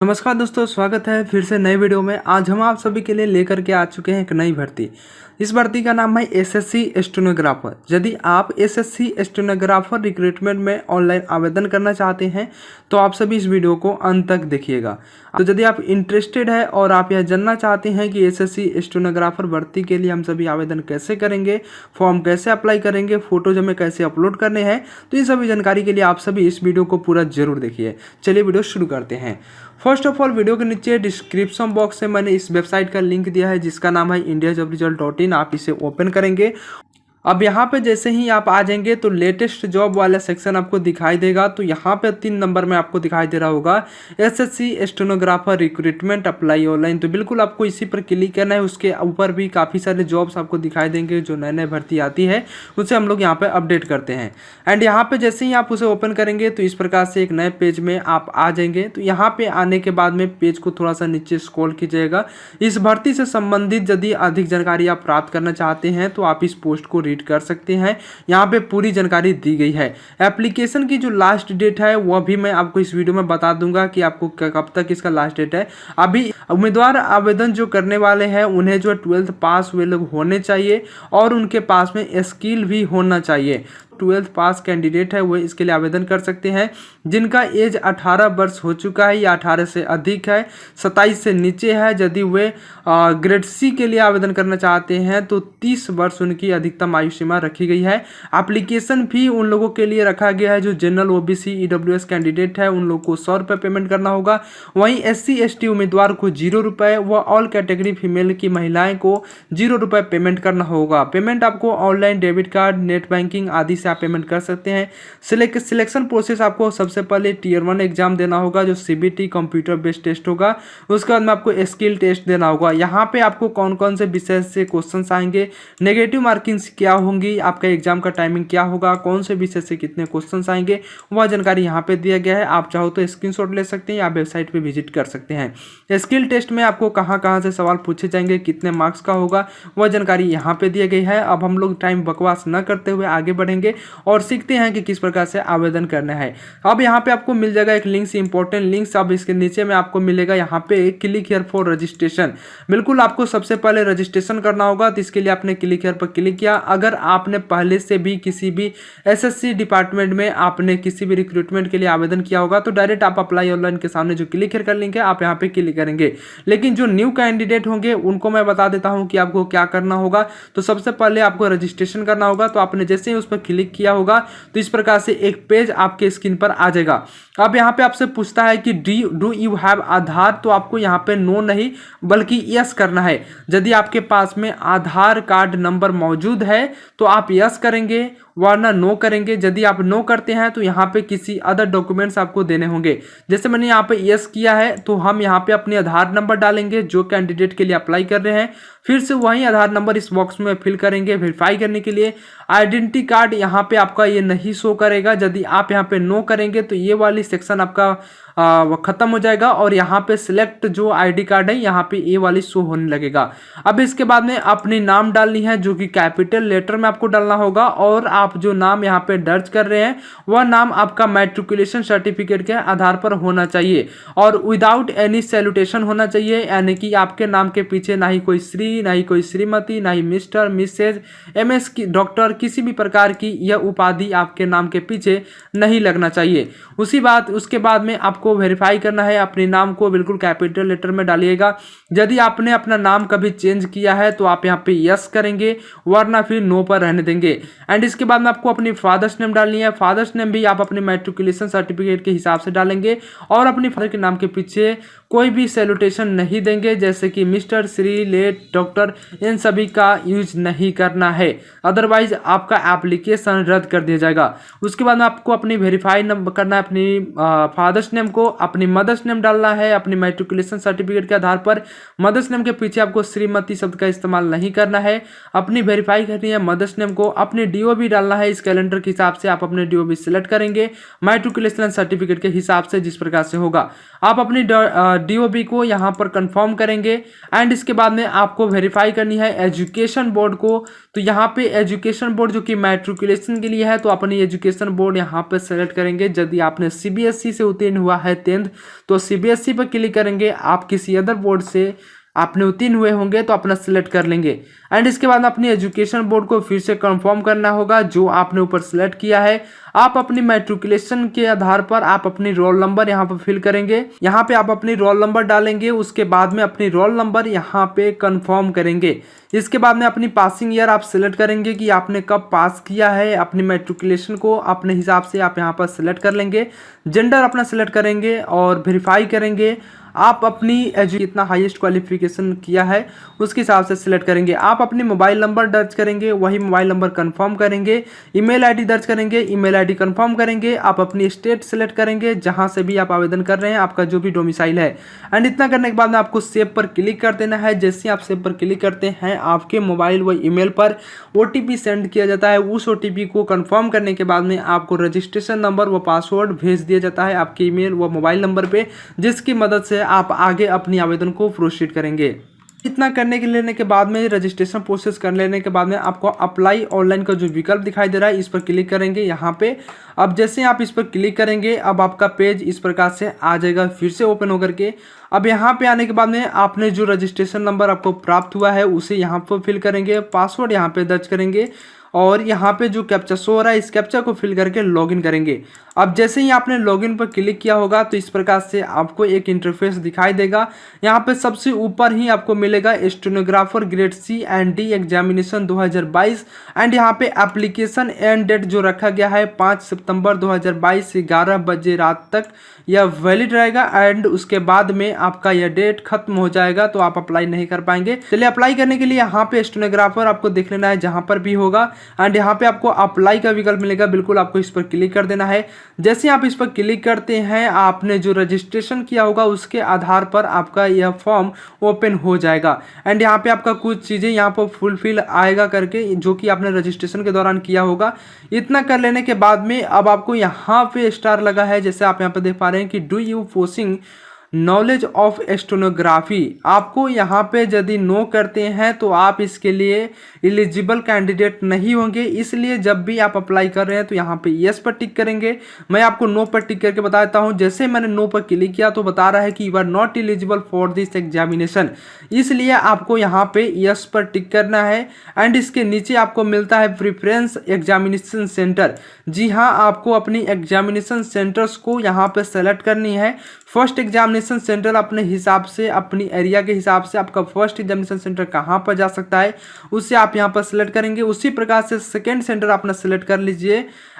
नमस्कार दोस्तों, स्वागत है फिर से नए वीडियो में। आज हम आप सभी के लिए लेकर के आ चुके हैं एक नई भर्ती। इस भर्ती का नाम है एसएससी स्टेनोग्राफर। यदि आप एसएससी स्टेनोग्राफर रिक्रूटमेंट में ऑनलाइन आवेदन करना चाहते हैं तो आप सभी इस वीडियो को अंत तक देखिएगा। तो यदि आप इंटरेस्टेड है और आप यह जानना चाहते हैं कि एसएससी स्टेनोग्राफर भर्ती के लिए हम सभी आवेदन कैसे करेंगे, फॉर्म कैसे अप्लाई करेंगे, फोटोज हमें कैसे अपलोड करने हैं, तो इन सभी जानकारी के लिए आप सभी इस वीडियो को पूरा जरूर देखिए। चलिए वीडियो शुरू करते हैं। फर्स्ट ऑफ ऑल, वीडियो के नीचे डिस्क्रिप्शन बॉक्स में मैंने इस वेबसाइट का लिंक दिया है जिसका नाम है indiajobresult.in। आप इसे ओपन करेंगे। अब यहाँ पे जैसे ही आप आ जाएंगे तो लेटेस्ट जॉब वाला सेक्शन आपको दिखाई देगा। तो यहाँ पे 3 नंबर में आपको दिखाई दे रहा होगा SSC stenographer recruitment apply online. तो बिल्कुल आपको इसी पर क्लिक करना है। उसके ऊपर भी काफ़ी सारे जॉब्स आपको दिखाई देंगे जो नए नए भर्ती आती है, उसे हम लोग यहाँ पे अपडेट करते हैं। एंड यहाँ पे जैसे ही आप उसे ओपन करेंगे तो इस प्रकार से एक नए पेज में आप आ जाएंगे। तो यहाँ पे आने के बाद में पेज को थोड़ा सा नीचे स्क्रॉल कीजिएगा। इस भर्ती से संबंधित यदि अधिक जानकारी आप प्राप्त करना चाहते हैं तो आप इस पोस्ट को रीड कर सकते हैं। यहाँ पे पूरी जानकारी दी गई है। एप्लीकेशन की जो लास्ट डेट है वह भी मैं आपको इस वीडियो में बता दूंगा कि आपको कब तक इसका लास्ट डेट है। अभी उम्मीदवार आवेदन जो करने वाले हैं उन्हें जो 12th पास वे लोग होने चाहिए और उनके पास में स्किल भी होना चाहिए। 12th पास कैंडिडेट है वो इसके लिए आवेदन कर सकते हैं। जिनका एज 18 वर्ष हो चुका है या 18 से अधिक है, 27 से नीचे है। यदि वे ग्रेड सी के लिए आवेदन करना चाहते हैं तो 30 वर्ष उनकी अधिकतम आयु सीमा रखी गई है। एप्लीकेशन फी उन लोगों के लिए रखा गया है जो जनरल ओबीसी ईडब्ल्यूएस कैंडिडेट है, उन लोगों को 100 रुपये पेमेंट करना होगा। वहीं SC ST उम्मीदवार को 0 रुपये व ऑल कैटेगरी फीमेल की महिलाएं को 0 रुपये पेमेंट करना होगा। पेमेंट आपको online debit card, net banking आदि से आप पेमेंट कर सकते हैं। सिलेक्शन प्रोसेस आपको सबसे पहले Tier 1 एग्जाम देना होगा जो CBT कंप्यूटर बेस्ड टेस्ट होगा। उसके बाद में आपको स्किल टेस्ट देना होगा। यहाँ पे आपको कौन कौन से विषय से क्वेश्चंस आएंगे, नेगेटिव मार्किंग्स क्या होंगी, आपका एग्जाम का टाइमिंग क्या होगा, कौन से विषय से कितने क्वेश्चंस आएंगे, वह जानकारी यहाँ पे दिया गया है। आप चाहो तो स्क्रीनशॉट ले सकते हैं या वेबसाइट पे विजिट कर सकते हैं। स्किल टेस्ट में आपको कहाँ कहाँ से सवाल पूछे जाएंगे, कितने मार्क्स का होगा, वह जानकारी यहाँ पे दी गई है। अब हम लोग टाइम बकवास न करते हुए आगे बढ़ेंगे और सीखते हैं कि किस प्रकार से आवेदन करना है। अब यहाँ पे आपको मिल जाएगा एक लिंक्स, इंपॉर्टेंट लिंक्स। अब इसके नीचे में आपको मिलेगा यहाँ पे क्लिक हियर फॉर रजिस्ट्रेशन। बिल्कुल आपको सबसे पहले रजिस्ट्रेशन करना होगा। तो इसके लिए आपने क्लिक हियर पर क्लिक किया। अगर आपने पहले से भी किसी भी एसएससी डिपार्टमेंट में आपने किसी भी रिक्रूटमेंट के लिए आवेदन किया होगा तो डायरेक्ट आप अप्लाई ऑनलाइन के सामने जो क्लिक हियर का लिंक है आप यहाँ पे क्लिक करेंगे। लेकिन जो न्यू कैंडिडेट होंगे उनको मैं बता देता हूँ कि आपको क्या करना होगा। तो सबसे पहले आपको रजिस्ट्रेशन करना होगा। तो आपने जैसे ही उस पर क्लिक किया होगा तो इस प्रकार से एक पेज आपके स्क्रीन पर आ जाएगा। अब यहाँ पे आपसे पूछता है कि डू यू हैव आधार। तो आपको यहाँ पे नो नहीं बल्कि यस करना है। यदि आपके पास में आधार कार्ड नंबर मौजूद है तो आप यस करेंगे वरना नो करेंगे। यदि आप नो करते हैं तो यहाँ पे किसी अदर डॉक्यूमेंट्स आपको देने होंगे। जैसे मैंने यहाँ पे यस किया है तो हम यहाँ पे अपने आधार नंबर डालेंगे जो कैंडिडेट के लिए अप्लाई कर रहे हैं। फिर से वही आधार नंबर इस बॉक्स में फिल करेंगे वेरीफाई करने के लिए। आइडेंटिटी कार्ड यहाँ पे आपका ये नहीं शो करेगा। यदि आप यहाँ पे नो करेंगे तो ये वाली सेक्शन आपका खत्म हो जाएगा और यहाँ पे सिलेक्ट जो आईडी कार्ड है यहाँ पे ये वाली शो होने लगेगा। अब इसके बाद में अपनी नाम डालनी है जो कि कैपिटल लेटर में आपको डालना होगा और आप जो नाम यहाँ पे दर्ज कर रहे हैं वह नाम आपका मैट्रिकुलेशन सर्टिफिकेट के आधार पर होना चाहिए और विदाउट एनी सैल्यूटेशन होना चाहिए। यानी कि आपके नाम के पीछे ना ही कोई श्री, ना ही कोई श्रीमती, ना ही मिस्टर, मिसेज, MS की डॉक्टर, किसी भी प्रकार की यह उपाधि आपके नाम के पीछे नहीं लगना चाहिए। उसके बाद में आपको वेरीफाई करना है। अपने नाम को बिल्कुल कैपिटल लेटर में डालिएगा। यदि आपने अपना नाम कभी चेंज किया है तो आप यहाँ पे यस करेंगे वरना फिर नो पर रहने देंगे। एंड इसके बाद में आपको अपनी फादर्स नेम डालनी है। फादर्स नेम भी आप अपने मैट्रिकुलेशन सर्टिफिकेट के हिसाब से डालेंगे और अपने फादर के नाम के पीछे कोई भी सैल्यूटेशन नहीं देंगे जैसे कि मिस्टर, श्री, लेट, डॉक्टर, इन सभी का यूज नहीं करना है। अदरवाइज आपका एप्लीकेशन रद्द कर दिया जाएगा। उसके बाद में आपको अपनी वेरीफाई करना है अपनी फादर्स नेम को। अपनी मदर्स नेम डालना है अपनी मैट्रिकुलेशन सर्टिफिकेट के आधार पर। मदर्स नेम के पीछे आपको श्रीमती शब्द का इस्तेमाल नहीं करना है। अपनी वेरीफाई करनी है मदर्स नेम को। अपनी DOB डालना है। इस कैलेंडर के हिसाब से आप अपने DOB सिलेक्ट करेंगे मैट्रिकुलेशन सर्टिफिकेट के हिसाब से जिस प्रकार से होगा। आप अपनी DOB को यहाँ पर कंफर्म करेंगे। एंड इसके बाद में आपको वेरीफाई करनी है एजुकेशन बोर्ड को। तो यहाँ पे एजुकेशन बोर्ड जो कि मैट्रिकुलेशन के लिए है, तो अपनी एजुकेशन बोर्ड यहाँ पे सेलेक्ट करेंगे। यदि आपने CBSE से उत्तीर्ण हुआ है 10th, तो CBSE पर क्लिक करेंगे। आप किसी अदर बोर्ड से आपने उत्तीर्ण हुए होंगे तो अपना सिलेक्ट कर लेंगे। एंड इसके बाद अपनी एजुकेशन बोर्ड को फिर से कंफर्म करना होगा जो आपने ऊपर सेलेक्ट किया है। आप अपनी मैट्रिकुलेशन के आधार पर आप अपनी रोल नंबर यहाँ पर फिल करेंगे। यहाँ पे आप अपनी रोल नंबर डालेंगे, उसके बाद में अपनी रोल नंबर यहाँ पे कंफर्म करेंगे। इसके बाद में अपनी पासिंग ईयर आप सिलेक्ट करेंगे कि आपने कब पास किया है अपनी मैट्रिकुलेशन को, अपने हिसाब से आप यहाँ पर सिलेक्ट कर लेंगे। जेंडर अपना सिलेक्ट करेंगे और वेरीफाई करेंगे। आप अपनी कितना हाईएस्ट क्वालिफिकेशन किया है उसके हिसाब से सिलेक्ट करेंगे। आप अपनी मोबाइल नंबर दर्ज करेंगे, वही मोबाइल नंबर कंफर्म करेंगे। ईमेल आईडी दर्ज करेंगे, ईमेल आईडी कंफर्म करेंगे। आप अपनी स्टेट सिलेक्ट करेंगे जहां से भी आप आवेदन कर रहे हैं, आपका जो भी डोमिसाइल है। एंड इतना करने के बाद में आपको सेव पर क्लिक कर देना है। जैसे आप सेव पर क्लिक करते हैं आपके मोबाइल व ईमेल पर OTP सेंड किया जाता है। उस OTP को कंफर्म करने के बाद में आपको रजिस्ट्रेशन नंबर व पासवर्ड भेज दिया जाता है आपके ईमेल व मोबाइल नंबर पे, जिसकी मदद से आप आगे अपनी आवेदन को प्रोसीड करेंगे। इतना करने के लेने के बाद में रजिस्ट्रेशन प्रोसेस कर लेने के बाद में आपको अप्लाई ऑनलाइन का जो विकल्प दिखाई दे रहा है इस पर क्लिक करेंगे यहाँ पे। अब जैसे आप इस पर क्लिक करेंगे अब आपका पेज इस प्रकार से आ जाएगा फिर से ओपन होकर के। अब यहाँ पे आने के बाद में आपने जो रजिस्ट्रेशन नंबर आपको प्राप्त हुआ है उसे यहाँ पर फिल करेंगे, पासवर्ड यहाँ पे दर्ज करेंगे और यहाँ पे जो कैप्चा शो हो रहा है इस कैप्चा को फिल करके लॉगिन करेंगे। अब जैसे ही आपने लॉगिन पर क्लिक किया होगा तो इस प्रकार से आपको एक इंटरफेस दिखाई देगा। यहाँ पे सबसे ऊपर ही आपको मिलेगा stenographer grade C and D examination 2022 and यहाँ पे एप्लीकेशन एंड डेट जो रखा गया है 5 सितंबर 2022 से 11 बजे रात तक यह वैलिड रहेगा। एंड उसके बाद में आपका यह डेट खत्म हो जाएगा तो आप अप्लाई नहीं कर पाएंगे। चलिए अप्लाई करने के लिए यहाँ पे स्टेनोग्राफर आपको देख लेना है जहाँ पर भी होगा एंड यहाँ पे आपको अप्लाई का विकल्प मिलेगा, बिल्कुल आपको इस पर क्लिक कर देना है। जैसे आप इस पर क्लिक करते हैं आपने जो रजिस्ट्रेशन किया होगा उसके आधार पर आपका यह फॉर्म ओपन हो जाएगा। एंड यहाँ पे आपका कुछ चीज़ें यहाँ पर फुलफिल आएगा करके जो कि आपने रजिस्ट्रेशन के दौरान किया होगा। इतना कर लेने के बाद में अब आपको यहाँ पे स्टार लगा है, जैसे आप यहाँ पे देख पा रहे हैं कि do you possessing knowledge of stenography. आपको यहाँ पे यदि नो करते हैं तो आप इसके लिए एलिजिबल कैंडिडेट नहीं होंगे, इसलिए जब भी आप अप्लाई कर रहे हैं तो यहाँ पे यस पर टिक करेंगे। मैं आपको नो पर टिक करके बता देता हूँ। जैसे मैंने नो पर क्लिक किया तो बता रहा है कि you are not eligible for this examination, इसलिए आपको यहाँ पे यस पर टिक करना है। एंड इसके नीचे आपको मिलता है प्रिफरेंस एग्जामिनेशन सेंटर। जी हाँ, आपको अपनी एग्जामिनेशन सेंटर्स को यहाँ पे सेलेक्ट करनी है। फर्स्ट एग्जामिनेशन सेंटर अपने हिसाब से, अपनी एरिया के हिसाब से आपका फर्स्ट एग्जामिनेशन सेंटर कहाँ पर जा सकता है उससे आप यहाँ पर सिलेक्ट करेंगे। उसी प्रकार से सेकंड सेंटर अपना सिलेक्ट कर लीजिए।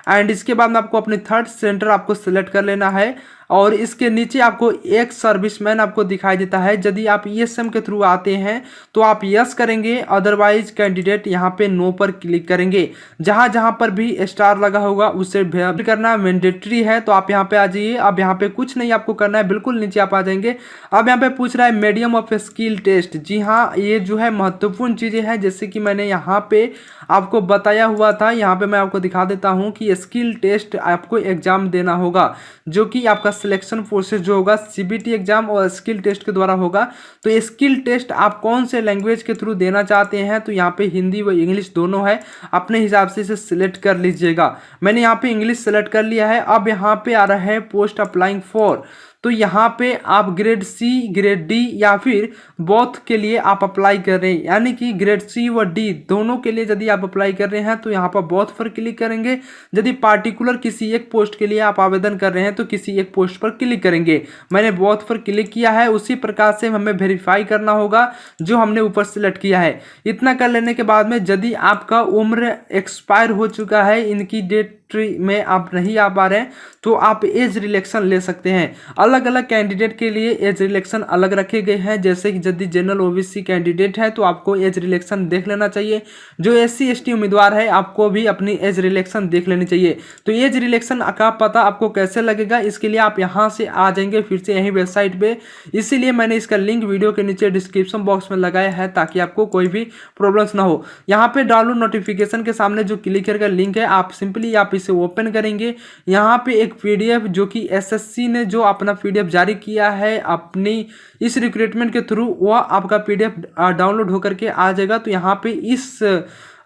एंड इसके बाद में आपको अपनी थर्ड सेंटर आपको सिलेक्ट कर लेना है। और इसके नीचे आपको एक सर्विसमैन आपको दिखाई देता है। यदि आप ESM के थ्रू आते हैं तो आप यस करेंगे, अदरवाइज कैंडिडेट यहाँ पे नो पर क्लिक करेंगे। जहाँ जहाँ पर भी स्टार लगा होगा उससे करना मैंडेटरी है, तो आप यहाँ पे आ जाइए। अब यहाँ पे कुछ नहीं आपको करना है, बिल्कुल नीचे आप आ जाएंगे। अब यहाँ पे पूछ रहा है मीडियम ऑफ स्किल टेस्ट। जी हाँ, ये जो है महत्वपूर्ण चीज़ें हैं, जैसे कि मैंने यहाँ पे आपको बताया हुआ था। यहाँ पे मैं आपको दिखा देता हूँ कि स्किल टेस्ट आपको एग्जाम देना होगा, जो कि आपका सिलेक्शन प्रोसेस जो होगा CBT एग्जाम और स्किल टेस्ट के द्वारा होगा। तो स्किल टेस्ट आप कौन से लैंग्वेज के थ्रू देना चाहते हैं, तो यहाँ पे हिंदी व इंग्लिश दोनों है, अपने हिसाब से इसे सिलेक्ट कर लीजिएगा। मैंने यहाँ पे इंग्लिश सेलेक्ट कर लिया है। अब यहाँ पे आ रहा है पोस्ट अप्लाइंग फॉर, तो यहाँ पे आप ग्रेड C, ग्रेड D या फिर बोथ के लिए आप अप्लाई कर रहे हैं, यानी कि ग्रेड C व D दोनों के लिए यदि आप अप्लाई कर रहे हैं तो यहाँ पर बोथ पर क्लिक करेंगे। यदि पार्टिकुलर किसी एक पोस्ट के लिए आप आवेदन कर रहे हैं तो किसी एक पोस्ट पर क्लिक करेंगे। मैंने बोथ पर क्लिक किया है। उसी प्रकार से हमें वेरीफाई करना होगा जो हमने ऊपर सेलेक्ट किया है। इतना कर लेने के बाद में यदि आपका उम्र एक्सपायर हो चुका है, इनकी डेट में आप नहीं आ पा रहे हैं, तो आप एज रिलेक्शन ले सकते हैं। अलग अलग कैंडिडेट के लिए एज रिलेक्शन अलग रखे गए हैं। जैसे कि यदि जनरल OBC कैंडिडेट है तो आपको एज रिलेक्शन देख लेना चाहिए। जो SC ST उम्मीदवार है आपको भी अपनी एज रिलेक्शन देख लेनी चाहिए। तो एज रिलेक्शन का पता आपको कैसे लगेगा, इसके लिए आप यहाँ से आ जाएंगे फिर से यही वेबसाइट पे। इसीलिए मैंने इसका लिंक वीडियो के नीचे डिस्क्रिप्शन बॉक्स में लगाया है ताकि आपको कोई भी प्रॉब्लम्स ना हो। यहाँ पे डाउनलोड नोटिफिकेशन के सामने जो क्लिक करके लिंक है, आप सिंपली आप इसे ओपन करेंगे। यहाँ पे एक पीडीएफ जो कि एसएससी ने जो अपना पीडीएफ जारी किया है अपनी इस रिक्रूटमेंट के थ्रू, वह आपका पीडीएफ डाउनलोड होकर के आ जाएगा। तो यहाँ पे इस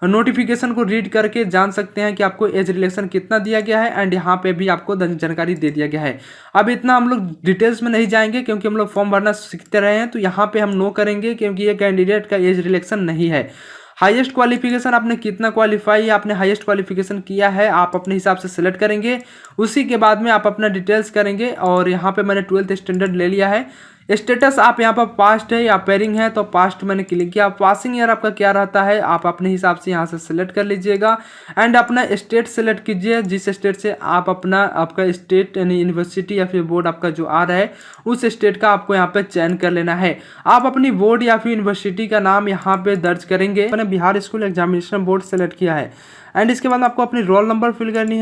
नोटिफिकेशन को रीड करके जान सकते हैं कि आपको एज रिलेक्शन कितना दिया गया है एंड यहाँ पे भी आपको जानकारी दे दिया गया है। अब इतना हम लोग डिटेल्स में नहीं जाएंगे क्योंकि हम लोग फॉर्म भरना सीखते रहे हैं, तो यहाँ पे हम नो करेंगे क्योंकि ये कैंडिडेट का एज रिलेक्शन नहीं है। हाईएस्ट क्वालिफिकेशन आपने कितना क्वालिफाई, आपने हाईएस्ट क्वालिफिकेशन किया है, आप अपने हिसाब से सिलेक्ट करेंगे। उसी के बाद में आप अपना डिटेल्स करेंगे और यहाँ पे मैंने 12th स्टैंडर्ड ले लिया है। स्टेटस आप यहाँ पर पास्ट है या पेयरिंग है, तो पास्ट मैंने क्लिक किया। पासिंग ईयर आपका क्या रहता है आप अपने हिसाब से यहाँ से सिलेक्ट कर लीजिएगा एंड अपना स्टेट सेलेक्ट कीजिए, जिस स्टेट से आप आपका स्टेट यानी यूनिवर्सिटी या फिर बोर्ड आपका जो आ रहा है उस स्टेट का आपको यहाँ पे चयन कर लेना है। आप अपनी बोर्ड या फिर यूनिवर्सिटी का नाम यहाँ पे दर्ज करेंगे। मैंने Bihar school examination board select किया है एंड इसके बाद आपको अपनी रोल नंबर फिल करनी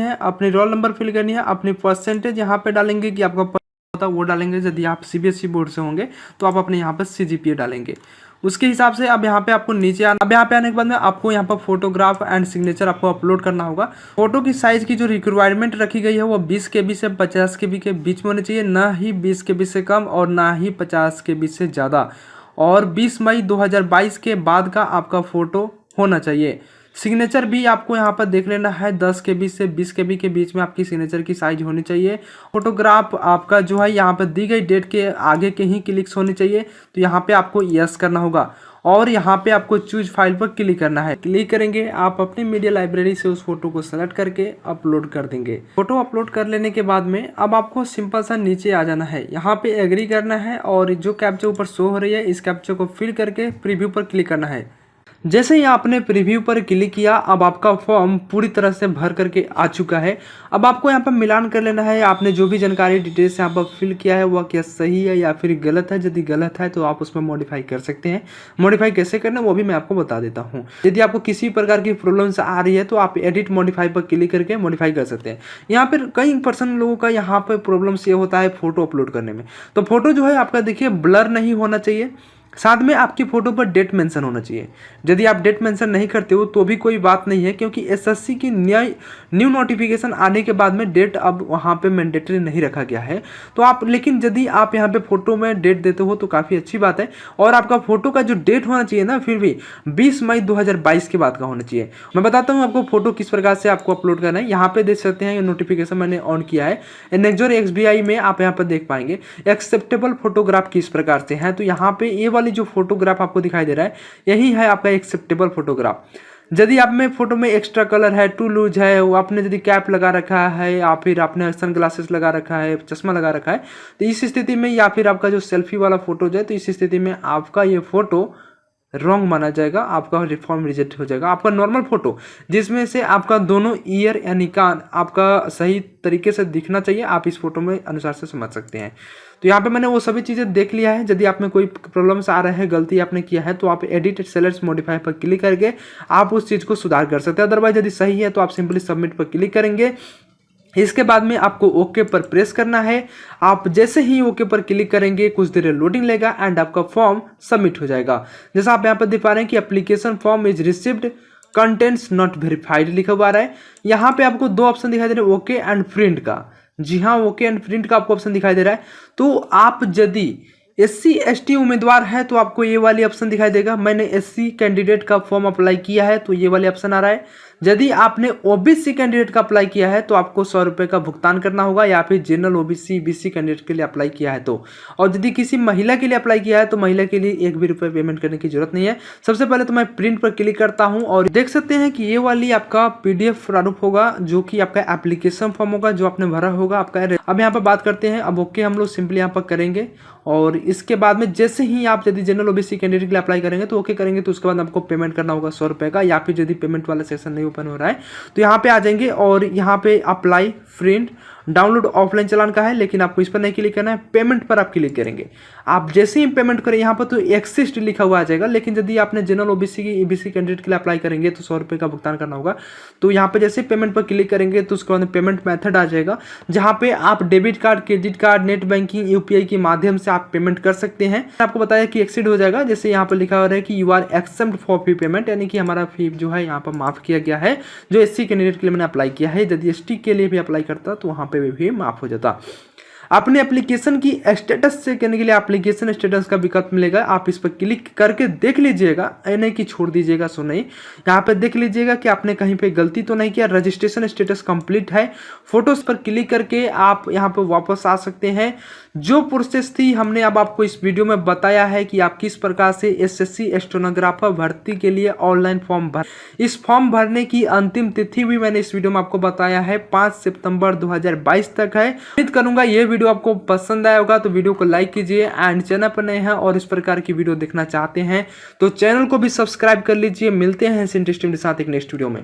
है, अपनी परसेंटेज यहाँ पे डालेंगे कि आपका होता वो डालेंगे। यदि आप सीबीएसई बोर्ड से होंगे तो आप अपने यहाँ पर सीजीपीए डालेंगे। उसके हिसाब से अब यहाँ पे आपको नीचे आना। अब यहाँ पे आने के बाद में आपको यहाँ पर फोटोग्राफ एंड सिग्नेचर आपको अपलोड करना होगा। फोटो की साइज की जो रिक्वायरमेंट रखी गई है वो 20 KB से 50 KB के बीच में होनी चाहिए, ना ही 20 KB से कम और ना ही 50 KB से ज़्यादा। और 20 मई 2022 के बाद का आपका फ़ोटो होना चाहिए। सिग्नेचर भी आपको यहाँ पर देख लेना है, 10 KB से 20 KB के बीच में आपकी सिग्नेचर की साइज होनी चाहिए। फोटोग्राफ आपका जो है यहाँ पर दी गई डेट के आगे के ही क्लिक्स होनी चाहिए, तो यहाँ पे आपको यस करना होगा और यहाँ पे आपको चूज फाइल पर क्लिक करना है। क्लिक करेंगे आप अपनी मीडिया लाइब्रेरी से उस फोटो को सेलेक्ट करके अपलोड कर देंगे। फोटो अपलोड कर लेने के बाद में अब आपको सिंपल सा नीचे आ जाना है, यहाँ पे एग्री करना है और जो कैप्चा ऊपर शो हो रही है इस कैप्चा को फिल करके प्रीव्यू पर क्लिक करना है। जैसे ही आपने प्रीव्यू पर क्लिक किया अब आपका फॉर्म पूरी तरह से भर करके आ चुका है। अब आपको यहाँ पर मिलान कर लेना है, आपने जो भी जानकारी डिटेल्स यहाँ पर फिल किया है वह क्या सही है या फिर गलत है। यदि गलत है तो आप उसमें मॉडिफाई कर सकते हैं। मॉडिफाई कैसे करना है वो भी मैं आपको बता देता हूँ। यदि आपको किसी प्रकार की प्रॉब्लम्स आ रही है तो आप एडिट मॉडिफाई पर क्लिक करके मॉडिफाई कर सकते हैं। यहाँ पर कई पर्सन लोगों का यहाँ पर प्रॉब्लम्स ये होता है फोटो अपलोड करने में। तो फोटो जो है आपका देखिए ब्लर नहीं होना चाहिए, साथ में आपकी फोटो पर डेट मेंशन होना चाहिए। यदि आप डेट मेंशन नहीं करते हो तो भी कोई बात नहीं है, क्योंकि एसएससी की न्यू नोटिफिकेशन आने के बाद में डेट अब वहाँ पे मैंडेटरी नहीं रखा गया है। तो आप लेकिन यदि आप यहाँ पे फोटो में डेट देते हो तो काफ़ी अच्छी बात है। और आपका फोटो का जो डेट होना चाहिए ना फिर भी 20 मई 2022 के बाद का होना चाहिए। मैं बताता हूँ आपको फोटो किस प्रकार से आपको अपलोड करना है। यहाँ पे देख सकते हैं नोटिफिकेशन मैंने ऑन किया है। नेक्जोर XBI में आप यहाँ पर देख पाएंगे एक्सेप्टेबल फोटोग्राफ किस प्रकार से है। तो यहाँ पे ये वाली जो फोटोग्राफ आपको दिखाई दे रहा है यही है आपका एक्सेप्टेबल फोटोग्राफ। यदि आप में फोटो में एक्स्ट्रा कलर है, टू लूज है, वो आपने यदि कैप लगा रखा है या फिर आपने सन ग्लासेस लगा रखा है, चश्मा लगा रखा है, तो इस स्थिति में या फिर आपका जो सेल्फी वाला फोटो है तो इस स्थिति में आपका ये फोटो रॉन्ग माना जाएगा, आपका फॉर्म रिजेक्ट हो जाएगा। आपका नॉर्मल फोटो जिसमें से आपका दोनों ईयर यानी कान आपका सही तरीके से दिखना चाहिए, आप इस फोटो में अनुसार से समझ सकते हैं। तो यहाँ पे मैंने वो सभी चीज़ें देख लिया है। यदि आप में कोई प्रॉब्लम्स आ रहे हैं, गलती आपने किया है, तो आप एडिट सेलेक्ट मॉडिफाई पर क्लिक करके आप उस चीज़ को सुधार कर सकते हैं। अदरवाइज यदि सही है तो आप सिंपली सबमिट पर क्लिक करेंगे। इसके बाद में आपको ओके पर प्रेस करना है। आप जैसे ही ओके पर क्लिक करेंगे कुछ देर लोडिंग लेगा एंड आपका फॉर्म सबमिट हो जाएगा। जैसा आप यहाँ पर देख पा रहे हैं कि application form is received, contents not verified लिखा हुआ आ रहा है। यहाँ पे आपको दो ऑप्शन दिखाई दे रहे हैं, ओके एंड प्रिंट का। जी हाँ, ओके एंड प्रिंट का आपको ऑप्शन दिखाई दे रहा है। तो आप यदि SC ST उम्मीदवार है तो आपको ये वाली ऑप्शन दिखाई देगा। मैंने SC कैंडिडेट का फॉर्म अप्लाई किया है तो ये वाले ऑप्शन आ रहा है। यदि आपने OBC कैंडिडेट का अप्लाई किया है तो आपको 100 रुपये का भुगतान करना होगा, या फिर जनरल OBC BC कैंडिडेट के लिए अप्लाई किया है तो। और यदि किसी महिला के लिए अप्लाई किया है तो महिला के लिए 1 भी रुपये पेमेंट करने की जरूरत नहीं है। सबसे पहले तो मैं प्रिंट पर क्लिक करता हूँ और देख सकते हैं कि ये वाली आपका PDF प्रारूप होगा जो कि आपका एप्लीकेशन फॉर्म होगा जो आपने भरा होगा आपका। अब यहाँ पर बात करते हैं, अब ओके हम लोग सिंपली यहाँ पर करेंगे और इसके बाद में जैसे ही आप यदि जनरल OBC कैंडिडेट के लिए अप्लाई करेंगे तो ओके करेंगे तो उसके बाद आपको पेमेंट करना होगा 100 रुपये का, या फिर यदि पेमेंट वाला सेक्शन नहीं ओपन हो रहा है तो यहाँ पे आ जाएंगे और यहाँ पे अप्लाई प्रिंट डाउनलोड ऑफलाइन चालान का है, लेकिन आपको इस पर नहीं क्लिक करना है, पेमेंट पर आप क्लिक करेंगे। आप जैसे ही पेमेंट करें यहाँ पर तो एक्सिस्ट लिखा हुआ आ जाएगा, लेकिन यदि आपने जनरल OBC की EBC कैंडिडेट के लिए अप्लाई करेंगे तो 100 रुपये का भुगतान करना होगा। तो यहाँ पे जैसे पेमेंट पर क्लिक करेंगे तो उसके बाद पेमेंट मेथड आ जाएगा, जहाँ पे आप debit card, credit card, net banking, UPI के माध्यम से आप पेमेंट कर सकते हैं। आपको बताया कि एक्सीड हो जाएगा, जैसे यहाँ पर लिखा हुआ है कि you are accept for fee payment, यानी कि हमारा फी जो है यहाँ पर माफ किया गया किया है, जो एससी कैंडिडेट के लिए मैंने अप्लाई किया है। यदि एसटी के लिए भी अप्लाई करता तो वहाँ पे भी माफ हो जाता। अपने एप्लीकेशन की स्टेटस चेक करने के लिए एप्लीकेशन स्टेटस का विकल्प मिलेगा, आप इस पर क्लिक करके देख लीजिएगा, नहीं कि छोड़ दीजिएगा सो नहीं। यहाँ पे देख लीजिएगा कि आपने कहीं पे गलती तो नहीं किया। रजिस्ट्रेशन स्टेटस कंप्लीट है, फोटोज पर क्लिक करके आप यहाँ पे वापस आ सकते हैं। जो प्रोसेस थी हमने अब आपको इस वीडियो में बताया है कि आप किस प्रकार से एसएससी स्टेनोग्राफर भर्ती के लिए ऑनलाइन फॉर्म भर। इस फॉर्म भरने की अंतिम तिथि भी मैंने इस वीडियो में आपको बताया है, 5 सितंबर 2022 तक है। उम्मीद करूंगा ये वीडियो आपको पसंद आया होगा, तो वीडियो को लाइक कीजिए एंड चैनल पर नए हैं और इस प्रकार की वीडियो देखना चाहते हैं तो चैनल को भी सब्सक्राइब कर लीजिए। मिलते हैं इस इंटरेस्टिंग के साथ एक नेक्स्ट वीडियो में।